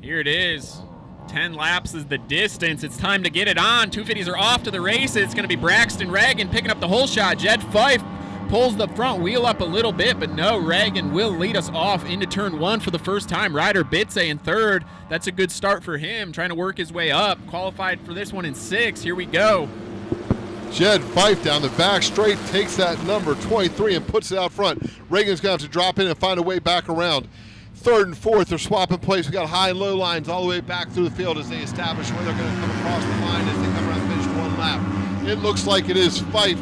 Here it is. 10 laps is the distance. It's time to get it on. 250s are off to the races. It's going to be Braxton Reagan picking up the whole shot. Jed Fife pulls the front wheel up a little bit, but no, Reagan will lead us off into turn 1 for the first time. Ryder Bitze in third. That's a good start for him, trying to work his way up. Qualified for this one in 6. Here we go. Jed Fife down the back straight takes that number 23 and puts it out front. Reagan's going to have to drop in and find a way back around. Third and fourth are swapping place. We got high and low lines all the way back through the field as they establish where they're going to come across the line as they come around and finish one lap. It looks like it is Fife,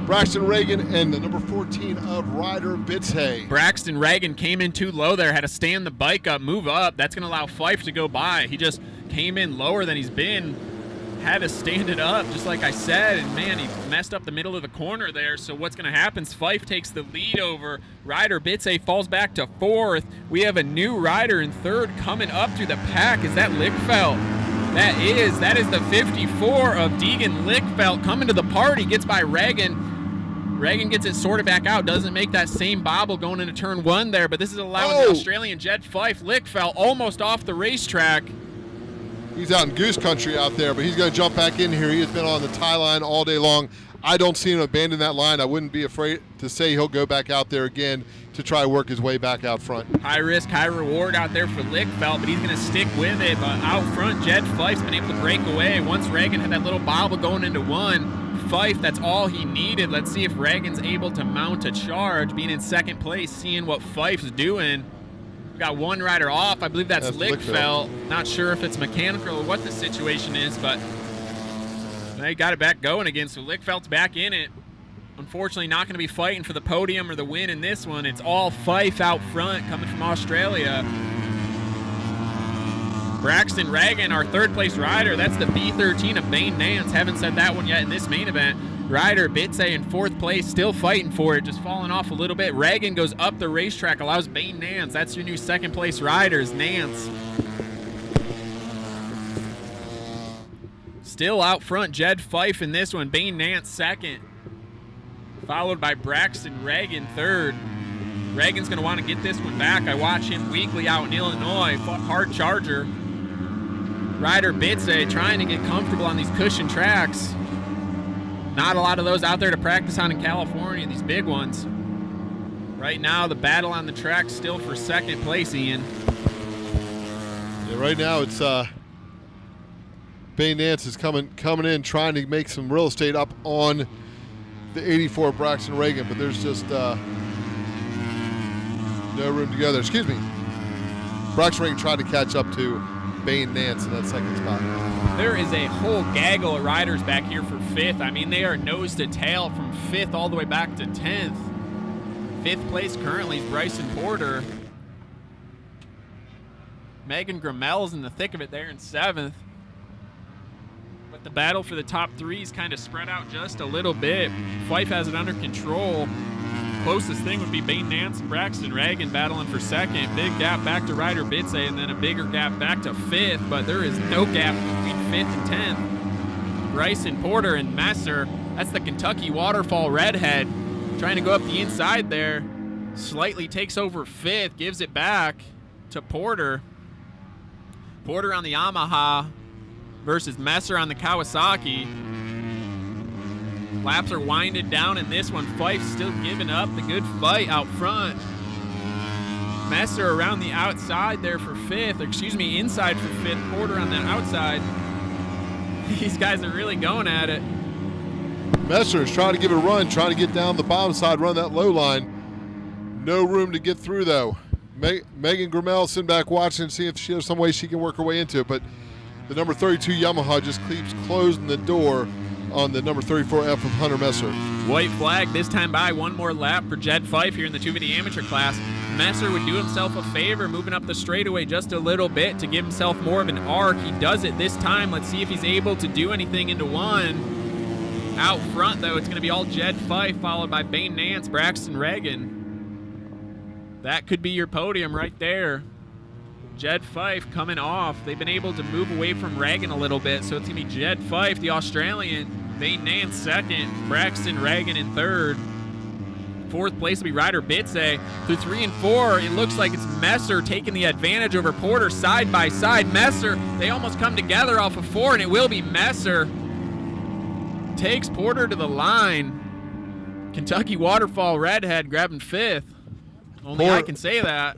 Braxton Reagan, and the number 14 of Ryder Bitze. Braxton Reagan came in too low there, had to stand the bike up, move up. That's going to allow Fife to go by. He just came in lower than he's been, had to stand it up, just like I said, and man, he messed up the middle of the corner there. So what's going to happen is Fife takes the lead over. Ryder Bitze falls back to 4th. We have a new rider in 3rd coming up through the pack. Is that Lickfeld? That is the 54 of Deegan Lickfeld coming to the party, gets by Reagan. Reagan gets it sorted back out, doesn't make that same bobble going into turn 1 there, but this is allowing the Australian Jed Fife. Lickfeld almost off the racetrack. He's out in goose country out there, but he's going to jump back in here. He has been on the tie line all day long. I don't see him abandon that line. I wouldn't be afraid to say he'll go back out there again to try to work his way back out front. High risk, high reward out there for Lickfeld, but he's going to stick with it. But out front, Jed Fife's been able to break away. Once Reagan had that little bobble going into 1, Fife, that's all he needed. Let's see if Reagan's able to mount a charge, being in 2nd place, seeing what Fife's doing. We got one rider off. I believe that's Lickfeld. Not sure if it's mechanical or what the situation is, but they got it back going again, so Lickfeld's back in it. Unfortunately, not going to be fighting for the podium or the win in this one. It's all Fife out front coming from Australia. Braxton Reagan, our 3rd place rider. That's the B13 of Bane Nance. Haven't said that one yet in this main event. Ryder Bitze in 4th place, still fighting for it, just falling off a little bit. Reagan goes up the racetrack, allows Bane Nance. That's your new 2nd place riders, Nance. Still out front, Jed Fife in this one. Bane Nance 2nd. Followed by Braxton Reagan 3rd. Reagan's going to want to get this one back. I watch him weekly out in Illinois. Hard charger. Ryder Bitze trying to get comfortable on these cushion tracks. Not a lot of those out there to practice on in California, these big ones. Right now, the battle on the track still for 2nd place, Ian. Yeah, right now it's Bane Nance is coming in trying to make some real estate up on the 84 Braxton Reagan, but there's just no room to go there. Excuse me. Braxton Reagan tried to catch up to Bane Nance in that 2nd spot. There is a whole gaggle of riders back here for 5th. I mean, they are nose to tail from 5th all the way back to 10th. 5th place currently is Bryson Porter. Megan Grimmel's in the thick of it there in 7th. But the battle for the top 3 is kind of spread out just a little bit. Fife has it under control. Closest thing would be Bane Nance and Braxton Reagan battling for 2nd. Big gap back to Ryder Bitze, and then a bigger gap back to 5th, but there is no gap between 5th and 10th. Bryson Porter and Messer, that's the Kentucky Waterfall Redhead, trying to go up the inside there. Slightly takes over 5th, gives it back to Porter. Porter on the Yamaha versus Messer on the Kawasaki. Laps are winded down in this one. Fife still giving up the good fight out front. Messer around the outside there for 5th. Inside for 5th. Porter on the outside. These guys are really going at it. Messer is trying to give it a run, trying to get down the bottom side, run that low line. No room to get through, though. Megan Grimmel sitting back watching, see if she has some way she can work her way into it, but the number 32 Yamaha just keeps closing the door on the number 34F of Hunter Messer. White flag this time by. One more lap for Jed Fife here in the 250 amateur class. Messer would do himself a favor moving up the straightaway just a little bit to give himself more of an arc. He does it this time. Let's see if he's able to do anything into 1. Out front, though, it's going to be all Jed Fife, followed by Bane Nance, Braxton Reagan. That could be your podium right there. Jed Fife coming off. They've been able to move away from Reagan a little bit, so it's going to be Jed Fife, the Australian, Bane Nance 2nd, Braxton Reagan in 3rd. Fourth place will be Ryder Bitze. Through 3 and 4, it looks like it's Messer taking the advantage over Porter side by side. Messer, they almost come together off of 4, and it will be Messer. Takes Porter to the line. Kentucky Waterfall Redhead grabbing 5th. Only I can say that.